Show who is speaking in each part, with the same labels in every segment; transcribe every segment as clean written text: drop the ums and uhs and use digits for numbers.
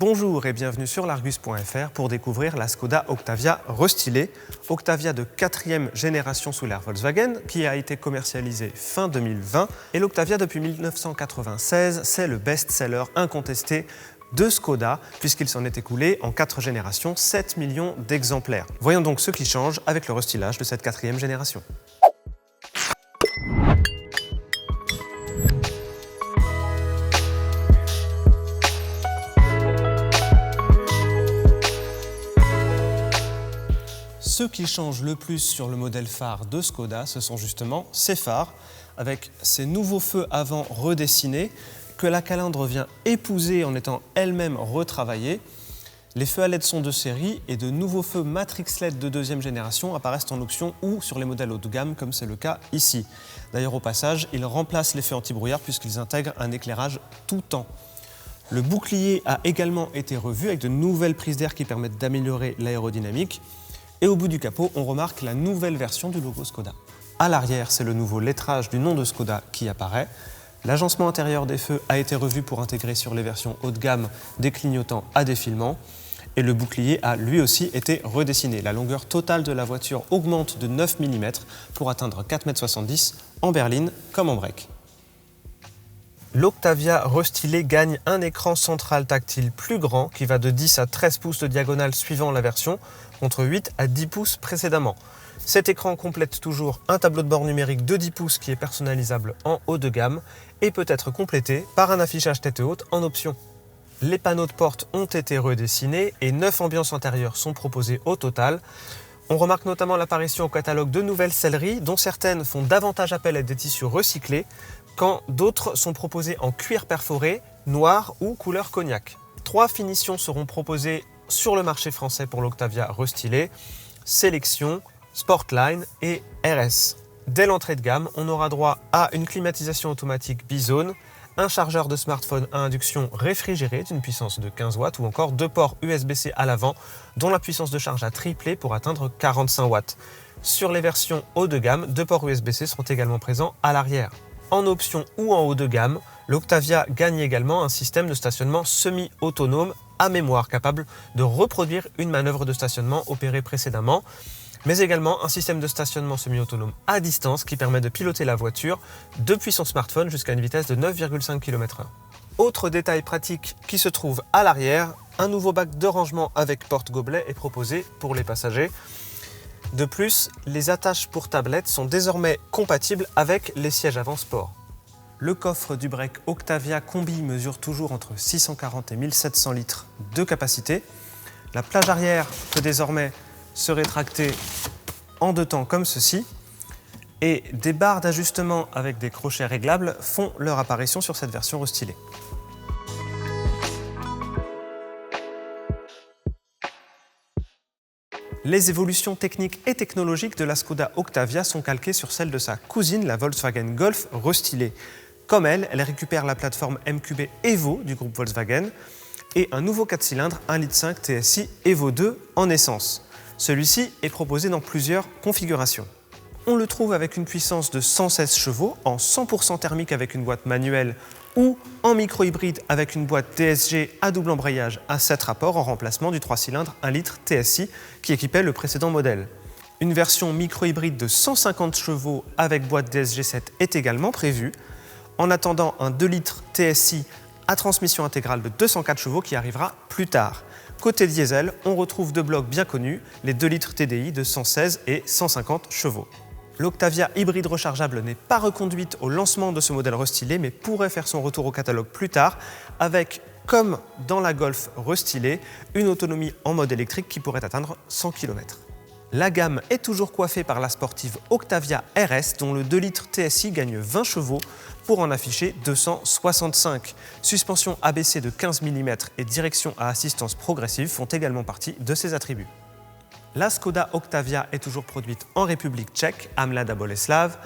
Speaker 1: Bonjour et bienvenue sur l'Argus.fr pour découvrir la Skoda Octavia restylée. Octavia de 4e génération sous l'ère Volkswagen qui a été commercialisée fin 2020. Et l'Octavia depuis 1996, c'est le best-seller incontesté de Skoda puisqu'il s'en est écoulé en 4 générations 7 millions d'exemplaires. Voyons donc ce qui change avec le restylage de cette 4e génération. Ce qui change le plus sur le modèle phare de Skoda, ce sont justement ces phares, avec ces nouveaux feux avant redessinés, que la calandre vient épouser en étant elle-même retravaillée. Les feux à LED sont de série et de nouveaux feux Matrix LED de 2e génération apparaissent en option ou sur les modèles haut de gamme, comme c'est le cas ici. D'ailleurs, au passage, ils remplacent les feux anti-brouillard puisqu'ils intègrent un éclairage tout temps. Le bouclier a également été revu avec de nouvelles prises d'air qui permettent d'améliorer l'aérodynamique. Et au bout du capot, on remarque la nouvelle version du logo Skoda. À l'arrière, c'est le nouveau lettrage du nom de Skoda qui apparaît. L'agencement intérieur des feux a été revu pour intégrer sur les versions haut de gamme des clignotants à défilement. Et le bouclier a lui aussi été redessiné. La longueur totale de la voiture augmente de 9 mm pour atteindre 4,70 m en berline comme en break. L'Octavia restylée gagne un écran central tactile plus grand qui va de 10 à 13 pouces de diagonale suivant la version, contre 8 à 10 pouces précédemment. Cet écran complète toujours un tableau de bord numérique de 10 pouces qui est personnalisable en haut de gamme et peut être complété par un affichage tête haute en option. Les panneaux de porte ont été redessinés et 9 ambiances intérieures sont proposées au total. On remarque notamment l'apparition au catalogue de nouvelles selleries dont certaines font davantage appel à des tissus recyclés quand d'autres sont proposées en cuir perforé, noir ou couleur cognac. 3 finitions seront proposées sur le marché français pour l'Octavia restylée, Sélection, Sportline et RS. Dès l'entrée de gamme, on aura droit à une climatisation automatique bizone, un chargeur de smartphone à induction réfrigérée d'une puissance de 15 watts ou encore 2 ports USB-C à l'avant dont la puissance de charge a triplé pour atteindre 45 watts. Sur les versions haut de gamme, 2 ports USB-C seront également présents à l'arrière. En option ou en haut de gamme, l'Octavia gagne également un système de stationnement semi-autonome à mémoire capable de reproduire une manœuvre de stationnement opérée précédemment, mais également un système de stationnement semi-autonome à distance qui permet de piloter la voiture depuis son smartphone jusqu'à une vitesse de 9,5 km/h. Autre détail pratique qui se trouve à l'arrière, un nouveau bac de rangement avec porte-gobelet est proposé pour les passagers. De plus, les attaches pour tablettes sont désormais compatibles avec les sièges avant sport. Le coffre du break Octavia Combi mesure toujours entre 640 et 1700 litres de capacité. La plage arrière peut désormais se rétracter en 2 temps comme ceci. Et des barres d'ajustement avec des crochets réglables font leur apparition sur cette version restylée. Les évolutions techniques et technologiques de la Skoda Octavia sont calquées sur celles de sa cousine, la Volkswagen Golf restylée. Comme elle récupère la plateforme MQB Evo du groupe Volkswagen et un nouveau 4 cylindres 1,5 litre TSI Evo 2 en essence. Celui-ci est proposé dans plusieurs configurations. On le trouve avec une puissance de 116 chevaux, en 100% thermique avec une boîte manuelle ou en micro-hybride avec une boîte DSG à double embrayage à 7 rapports en remplacement du 3 cylindres 1 litre TSI qui équipait le précédent modèle. Une version micro-hybride de 150 chevaux avec boîte DSG 7 est également prévue. En attendant, un 2 litres TSI à transmission intégrale de 204 chevaux qui arrivera plus tard. Côté diesel, on retrouve 2 blocs bien connus, les 2 litres TDI de 116 et 150 chevaux. L'Octavia hybride rechargeable n'est pas reconduite au lancement de ce modèle restylé, mais pourrait faire son retour au catalogue plus tard, avec, comme dans la Golf restylée, une autonomie en mode électrique qui pourrait atteindre 100 km. La gamme est toujours coiffée par la sportive Octavia RS, dont le 2 litres TSI gagne 20 chevaux pour en afficher 265. Suspension abaissée de 15 mm et direction à assistance progressive font également partie de ses attributs. La Skoda Octavia est toujours produite en République tchèque, à Mladá Boleslav.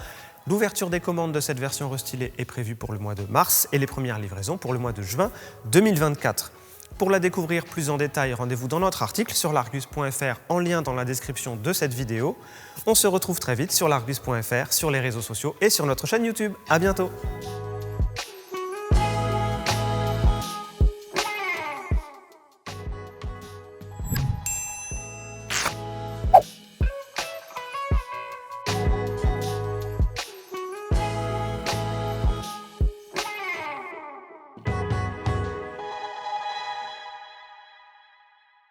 Speaker 1: L'ouverture des commandes de cette version restylée est prévue pour le mois de mars et les premières livraisons pour le mois de juin 2024. Pour la découvrir plus en détail, rendez-vous dans notre article sur l'Argus.fr en lien dans la description de cette vidéo. On se retrouve très vite sur l'Argus.fr, sur les réseaux sociaux et sur notre chaîne YouTube. À bientôt!